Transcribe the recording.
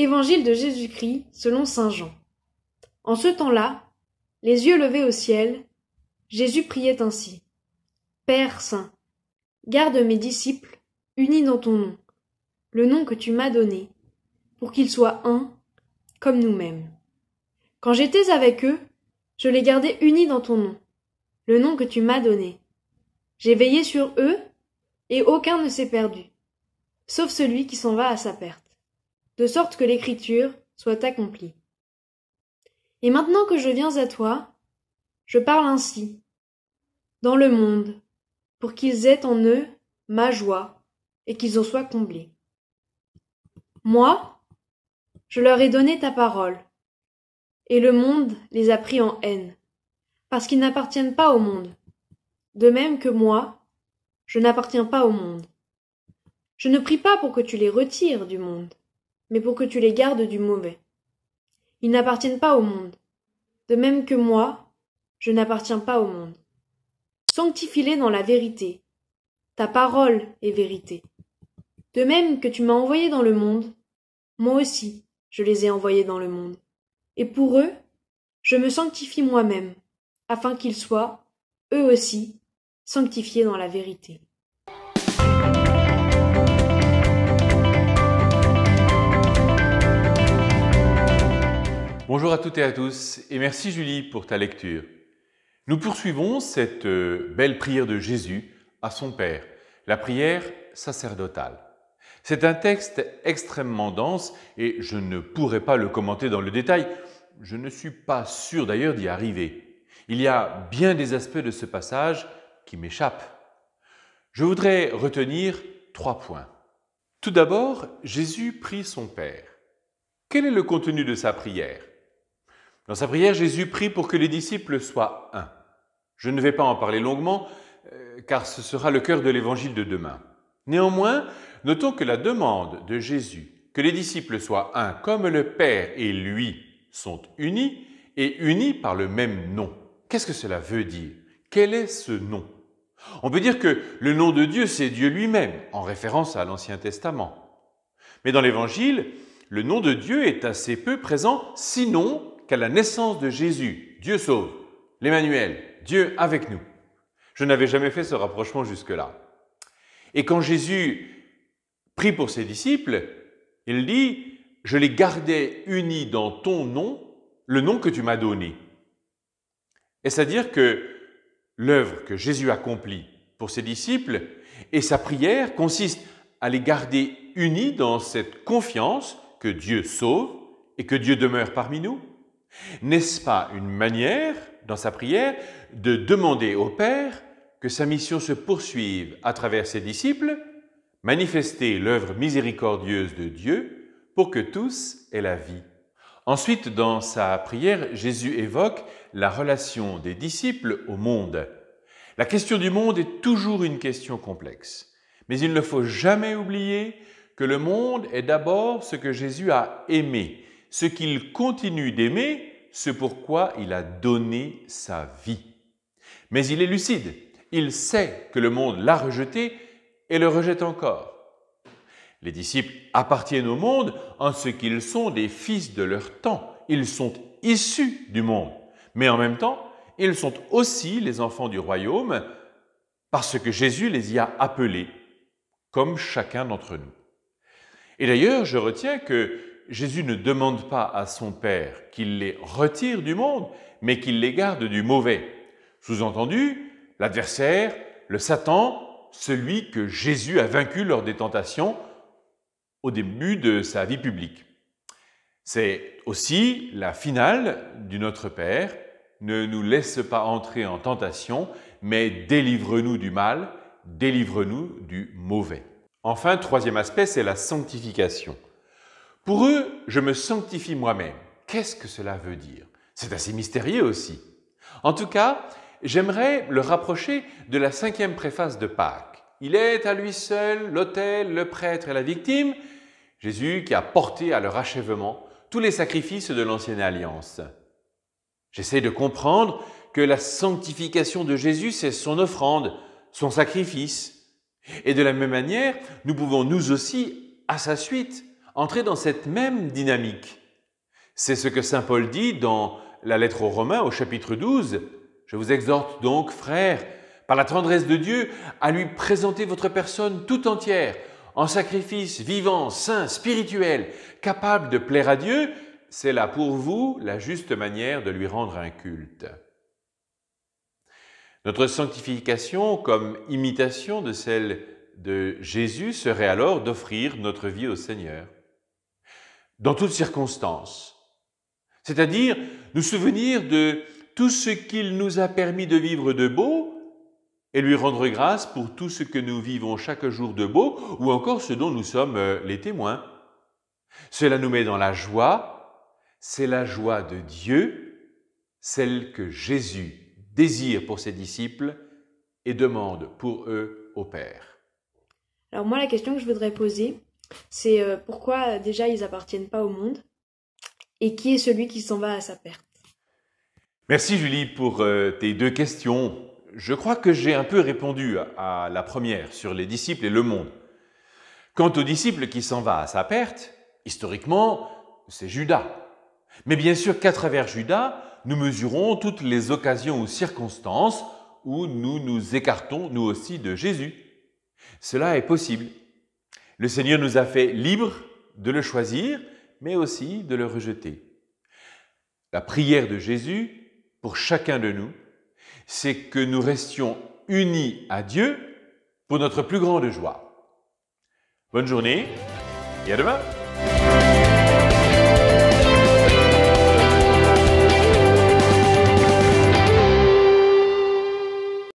Évangile de Jésus-Christ selon saint Jean. En ce temps-là, les yeux levés au ciel, Jésus priait ainsi. Père saint, garde mes disciples, unis dans ton nom, le nom que tu m'as donné, pour qu'ils soient un, comme nous-mêmes. Quand j'étais avec eux, je les gardais unis dans ton nom, le nom que tu m'as donné. J'ai veillé sur eux, et aucun ne s'est perdu, sauf celui qui s'en va à sa perte, de sorte que l'écriture soit accomplie. Et maintenant que je viens à toi, je parle ainsi, dans le monde, pour qu'ils aient en eux ma joie, et qu'ils en soient comblés. Moi, je leur ai donné ta parole, et le monde les a pris en haine, parce qu'ils n'appartiennent pas au monde, de même que moi, je n'appartiens pas au monde. Je ne prie pas pour que tu les retires du monde, mais pour que tu les gardes du mauvais. Ils n'appartiennent pas au monde, de même que moi, je n'appartiens pas au monde. Sanctifie-les dans la vérité. Ta parole est vérité. De même que tu m'as envoyé dans le monde, moi aussi, je les ai envoyés dans le monde. Et pour eux, je me sanctifie moi-même, afin qu'ils soient, eux aussi, sanctifiés dans la vérité. Bonjour à toutes et à tous, et merci Julie pour ta lecture. Nous poursuivons cette belle prière de Jésus à son Père, la prière sacerdotale. C'est un texte extrêmement dense et je ne pourrai pas le commenter dans le détail. Je ne suis pas sûr d'ailleurs d'y arriver. Il y a bien des aspects de ce passage qui m'échappent. Je voudrais retenir 3 points. Tout d'abord, Jésus prie son Père. Quel est le contenu de sa prière ? Dans sa prière, Jésus prie pour que les disciples soient un. Je ne vais pas en parler longuement, car ce sera le cœur de l'évangile de demain. Néanmoins, notons que la demande de Jésus, que les disciples soient un comme le Père et lui sont unis, et unis par le même nom. Qu'est-ce que cela veut dire ? Quel est ce nom ? On peut dire que le nom de Dieu, c'est Dieu lui-même, en référence à l'Ancien Testament. Mais dans l'évangile, le nom de Dieu est assez peu présent, sinon qu'à la naissance de Jésus. Dieu sauve, l'Emmanuel, Dieu avec nous. Je n'avais jamais fait ce rapprochement jusque-là. Et quand Jésus prie pour ses disciples, il dit « Je les gardais unis dans ton nom, le nom que tu m'as donné ». Et c'est-à-dire que l'œuvre que Jésus accomplit pour ses disciples et sa prière consiste à les garder unis dans cette confiance que Dieu sauve et que Dieu demeure parmi nous. N'est-ce pas une manière, dans sa prière, de demander au Père que sa mission se poursuive à travers ses disciples, manifester l'œuvre miséricordieuse de Dieu pour que tous aient la vie. Ensuite, dans sa prière, Jésus évoque la relation des disciples au monde. La question du monde est toujours une question complexe, mais il ne faut jamais oublier que le monde est d'abord ce que Jésus a aimé, ce qu'il continue d'aimer, ce pourquoi il a donné sa vie. Mais il est lucide, il sait que le monde l'a rejeté et le rejette encore. Les disciples appartiennent au monde en ce qu'ils sont des fils de leur temps. Ils sont issus du monde, mais en même temps, ils sont aussi les enfants du royaume parce que Jésus les y a appelés, comme chacun d'entre nous. Et d'ailleurs, je retiens que Jésus ne demande pas à son Père qu'il les retire du monde, mais qu'il les garde du mauvais. Sous-entendu, l'adversaire, le Satan, celui que Jésus a vaincu lors des tentations au début de sa vie publique. C'est aussi la finale du Notre Père. Ne nous laisse pas entrer en tentation, mais délivre-nous du mal, délivre-nous du mauvais. Enfin, 3e aspect, c'est la sanctification. Pour eux, je me sanctifie moi-même. Qu'est-ce que cela veut dire ? C'est assez mystérieux aussi. En tout cas, j'aimerais le rapprocher de la 5e préface de Pâques. Il est à lui seul l'autel, le prêtre et la victime, Jésus qui a porté à leur achèvement tous les sacrifices de l'ancienne alliance. J'essaie de comprendre que la sanctification de Jésus, c'est son offrande, son sacrifice. Et de la même manière, nous pouvons nous aussi, à sa suite, entrer dans cette même dynamique. C'est ce que saint Paul dit dans la lettre aux Romains au chapitre 12. Je vous exhorte donc, frères, par la tendresse de Dieu, à lui présenter votre personne tout entière, en sacrifice vivant, saint, spirituel, capable de plaire à Dieu. C'est là pour vous la juste manière de lui rendre un culte. Notre sanctification, comme imitation de celle de Jésus, serait alors d'offrir notre vie au Seigneur, dans toutes circonstances. C'est-à-dire nous souvenir de tout ce qu'il nous a permis de vivre de beau et lui rendre grâce pour tout ce que nous vivons chaque jour de beau ou encore ce dont nous sommes les témoins. Cela nous met dans la joie, c'est la joie de Dieu, celle que Jésus désire pour ses disciples et demande pour eux au Père. Alors moi, la question que je voudrais poser, c'est pourquoi déjà ils appartiennent pas au monde et qui est celui qui s'en va à sa perte? Merci Julie pour tes deux questions. Je crois que j'ai un peu répondu à la première sur les disciples et le monde. Quant au disciple qui s'en va à sa perte, historiquement, c'est Judas. Mais bien sûr qu'à travers Judas, nous mesurons toutes les occasions ou circonstances où nous nous écartons, nous aussi, de Jésus. Cela est possible. Le Seigneur nous a fait libres de le choisir, mais aussi de le rejeter. La prière de Jésus, pour chacun de nous, c'est que nous restions unis à Dieu pour notre plus grande joie. Bonne journée et à demain!